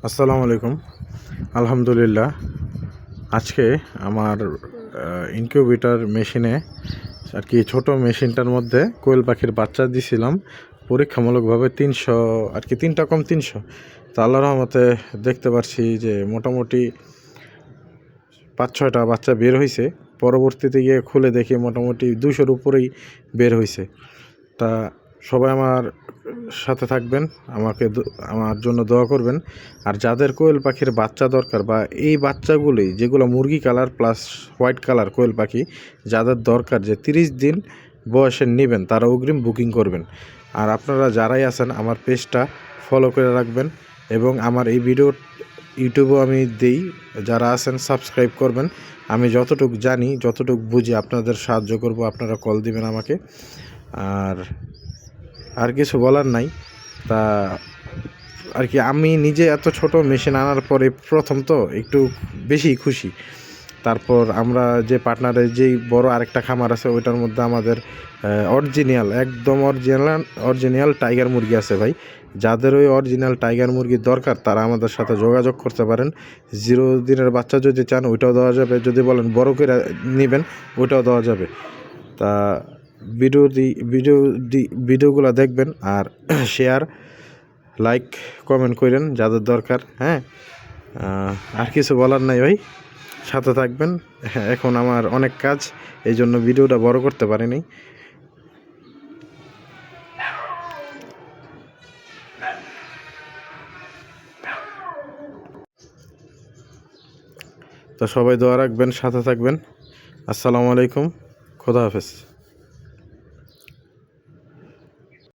আসসালামু আলাইকুম। আলহামদুলিল্লাহ, আজকে আমার ইনকিউবেটর মেশিনে আর কি ছোটো মেশিনটার মধ্যে কোয়েল পাখির বাচ্চা দিছিলাম পরীক্ষামূলকভাবে 300 আর কি 3টা কম 300। তো আল্লাহর রহমতে দেখতে পারছি যে মোটামুটি 5-6টা বাচ্চা বের হয়েছে। পরবর্তীতে গিয়ে খুলে দেখি মোটামুটি 200-র উপরেই বের হয়েছে। তা সবাই আমার সাথে থাকবেন, আমার জন্য দোয়া করবেন। আর যাদের কোয়েল পাখির বাচ্চা দরকার বা এই বাচ্চাগুলি যেগুলো মুরগি কালার প্লাস হোয়াইট কালার কোয়েল পাখি যাদের দরকার যে 30 দিন বয়সের নেবেন তারা অগ্রিম বুকিং করবেন। আর আপনারা যারাই আছেন আমার পেজটা ফলো করে রাখবেন এবং আমার এই ভিডিও ইউটিউবেও আমি দিই, যারা আছেন সাবস্ক্রাইব করবেন। আমি যতটুকু জানি যতটুকু বুঝি আপনাদের সাহায্য করব, আপনারা কল দিবেন আমাকে। আর কিছু বলার নাই। তা আর কি আমি নিজে এত ছোট মেশিন আনার পরে প্রথম তো একটু বেশি খুশি। তারপর আমরা যে পার্টনারের যেই বড় আরেকটা খামার আছে ওইটার মধ্যে আমাদের একদম অরিজিনাল টাইগার মুরগি আছে ভাই। যাদের ওই অরিজিনাল টাইগার মুরগির দরকার তারা আমাদের সাথে যোগাযোগ করতে পারেন। 0 দিনের বাচ্চা যদি চান ওইটাও দেওয়া যাবে, যদি বলেন বড় করে নেবেন ওইটাও দেওয়া যাবে। তা ভিডিওগুলো দেখবেন আর শেয়ার লাইক কমেন্ট করেন যাদের দরকার। হ্যাঁ, আর কিছু বলার নাই ভাই, সাথে থাকবেন। হ্যাঁ, এখন আমার অনেক কাজ, এই জন্য ভিডিওটা বড় করতে পারিনি। তো সবাই দোয়া রাখবেন, সাথে থাকবেন। আসসালামু আলাইকুম, খোদা হাফেজ।